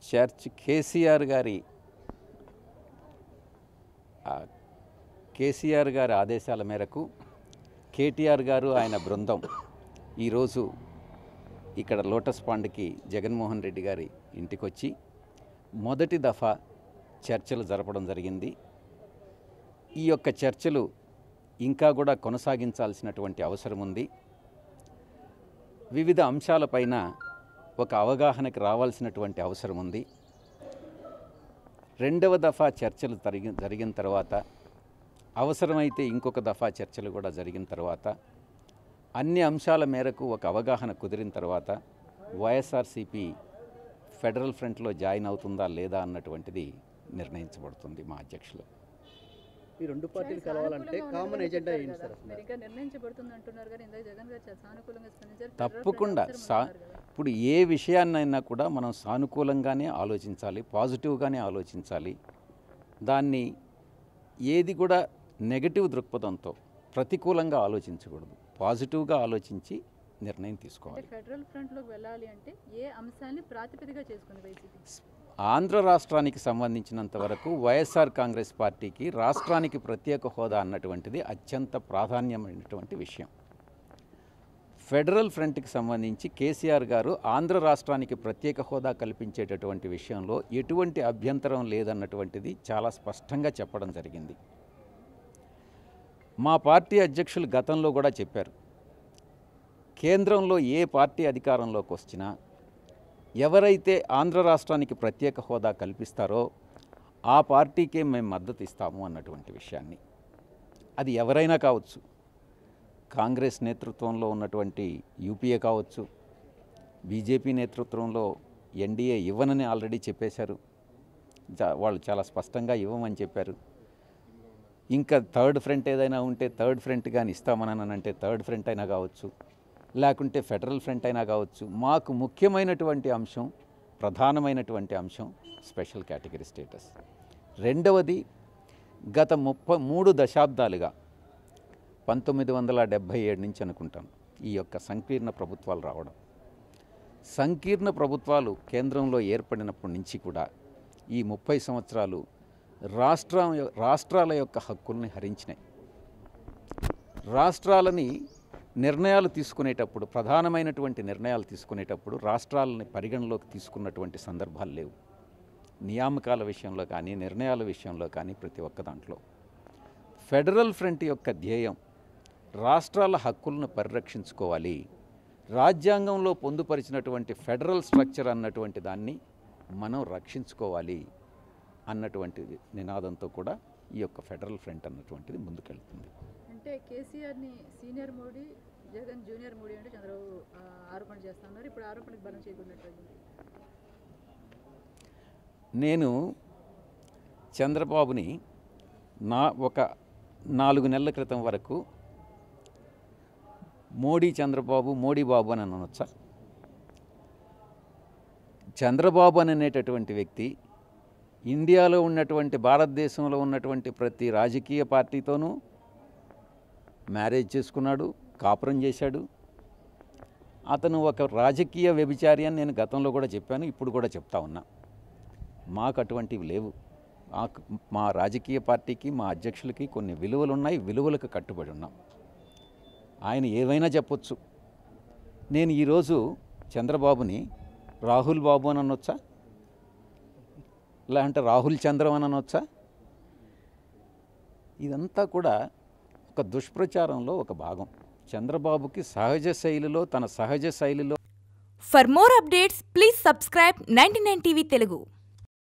Church KCR గారి ఆదేశాల మేరకు కేటీఆర్ గారు ఆయన బృందం ఈరోజు ఇక్కడ లోటస్ పాండ్కి జగన్మోహన్ రెడ్డి గారి ఇంటికి వచ్చి మొదటి దఫా చర్చలు జరపడం జరిగింది. ఈ యొక్క చర్చలు ఇంకా కూడా కొనసాగించాల్సినటువంటి అవసరం ఉంది. వివిధ అంశాలపైన ఒక అవగాహనకి రావాల్సినటువంటి అవసరం ఉంది. రెండవ దఫా చర్చలు జరిగిన తర్వాత, అవసరమైతే ఇంకొక దఫా చర్చలు కూడా జరిగిన తర్వాత, అన్ని అంశాల మేరకు ఒక అవగాహన కుదిరిన తర్వాత వైఎస్ఆర్సీపీ ఫెడరల్ ఫ్రంట్లో జాయిన్ అవుతుందా లేదా అన్నటువంటిది నిర్ణయించబడుతుంది మా అధ్యక్షులు. ఈ రెండు పార్టీలు కలవాలంటే కామన్ ఎజెండా ఏంటి సార్? తప్పకుండా ఇప్పుడు ఏ విషయాన్నైనా కూడా మనం సానుకూలంగానే ఆలోచించాలి, పాజిటివ్గానే ఆలోచించాలి. దాన్ని ఏది కూడా నెగటివ్ దృక్పథంతో ప్రతికూలంగా ఆలోచించకూడదు. పాజిటివ్గా ఆలోచించి నిర్ణయం తీసుకోవాలి. ఫెడరల్ ఫ్రంట్లోకి వెళ్ళాలి అంటే ఏ అంశాన్ని ప్రాతిపదికగా చేసుకుని వైసీపీ? ఆంధ్ర రాష్ట్రానికి సంబంధించినంత వరకు వైఎస్ఆర్ కాంగ్రెస్ పార్టీకి రాష్ట్రానికి ప్రత్యేక హోదా అన్నటువంటిది అత్యంత ప్రాధాన్యమైనటువంటి విషయం. ఫెడరల్ ఫ్రంట్కి సంబంధించి కేసీఆర్ గారు ఆంధ్ర రాష్ట్రానికి ప్రత్యేక హోదా కల్పించేటటువంటి విషయంలో ఎటువంటి అభ్యంతరం లేదన్నటువంటిది చాలా స్పష్టంగా చెప్పడం జరిగింది. మా పార్టీ అధ్యక్షులు గతంలో కూడా చెప్పారు, కేంద్రంలో ఏ పార్టీ అధికారంలోకి వచ్చినా ఎవరైతే ఆంధ్ర రాష్ట్రానికి ప్రత్యేక హోదా కల్పిస్తారో ఆ పార్టీకే మేము మద్దతు ఇస్తాము అన్నటువంటి విషయాన్ని. అది ఎవరైనా కావచ్చు, కాంగ్రెస్ నేతృత్వంలో ఉన్నటువంటి యూపీఏ కావచ్చు, బీజేపీ నేతృత్వంలో ఎన్డీఏ ఇవ్వనని ఆల్రెడీ చెప్పేశారు. వాళ్ళు చాలా స్పష్టంగా ఇవ్వమని చెప్పారు. ఇంకా థర్డ్ ఫ్రంట్ ఏదైనా ఉంటే థర్డ్ ఫ్రంట్ కానీ ఇస్తామనంటే థర్డ్ ఫ్రంట్ అయినా కావచ్చు, లేకుంటే ఫెడరల్ ఫ్రంట్ అయినా కావచ్చు. మాకు ముఖ్యమైనటువంటి అంశం, ప్రధానమైనటువంటి అంశం స్పెషల్ కేటగిరీ స్టేటస్. రెండవది, గత 33 దశాబ్దాలుగా 1977 నుంచి అనుకుంటాను ఈ యొక్క సంకీర్ణ ప్రభుత్వాలు రావడం. సంకీర్ణ ప్రభుత్వాలు కేంద్రంలో ఏర్పడినప్పటి నుంచి కూడా ఈ 30 సంవత్సరాలు రాష్ట్రాల యొక్క హక్కుల్ని హరించినాయి. రాష్ట్రాలని నిర్ణయాలు తీసుకునేటప్పుడు, ప్రధానమైనటువంటి నిర్ణయాలు తీసుకునేటప్పుడు రాష్ట్రాలని పరిగణలోకి తీసుకున్నటువంటి సందర్భాలు లేవు. నియామకాల విషయంలో కానీ, నిర్ణయాల విషయంలో కానీ, ప్రతి ఒక్క దాంట్లో ఫెడరల్ ఫ్రంట్ యొక్క ధ్యేయం రాష్ట్రాల హక్కులను పరిరక్షించుకోవాలి, రాజ్యాంగంలో పొందుపరిచినటువంటి ఫెడరల్ స్ట్రక్చర్ అన్నటువంటి దాన్ని మనం రక్షించుకోవాలి అన్నటువంటి నినాదంతో కూడా ఈ యొక్క ఫెడరల్ ఫ్రంట్ అన్నటువంటిది ముందుకెళ్తుంది. అంటే కేసీఆర్ని సీనియర్ మోడీ, జగన్ జూనియర్ మోడీ అంటే చంద్రబాబు ఆరోపణ చేస్తున్నారు. ఇప్పుడు ఆరోపణకు బలం చేయకున్నట్టు నేను చంద్రబాబుని ఒక 4 నెలల క్రితం వరకు చంద్రబాబు మోడీ బాబు అని అనొచ్చా? చంద్రబాబు అనేటటువంటి వ్యక్తి ఇండియాలో ఉన్నటువంటి, భారతదేశంలో ఉన్నటువంటి ప్రతి రాజకీయ పార్టీతోనూ మ్యారేజ్ చేసుకున్నాడు, కాపురం చేశాడు. అతను ఒక రాజకీయ వ్యభిచారి అని నేను గతంలో కూడా చెప్పాను, ఇప్పుడు కూడా చెప్తా ఉన్నా. మాకు అటువంటివి లేవు. మా రాజకీయ పార్టీకి, మా అధ్యక్షులకి కొన్ని విలువలు ఉన్నాయి, విలువలకు కట్టుబడి ఉన్నాం. ఆయన ఏవైనా చెప్పొచ్చు. నేను ఈరోజు చంద్రబాబుని రాహుల్ బాబు అని అనొచ్చా, లేదంటే రాహుల్ చంద్రం అని అనొచ్చా? ఇదంతా కూడా ఒక దుష్ప్రచారంలో ఒక భాగం. చంద్రబాబుకి తన సహజ శైలిలో. For more updates please subscribe 99 TV Telugu.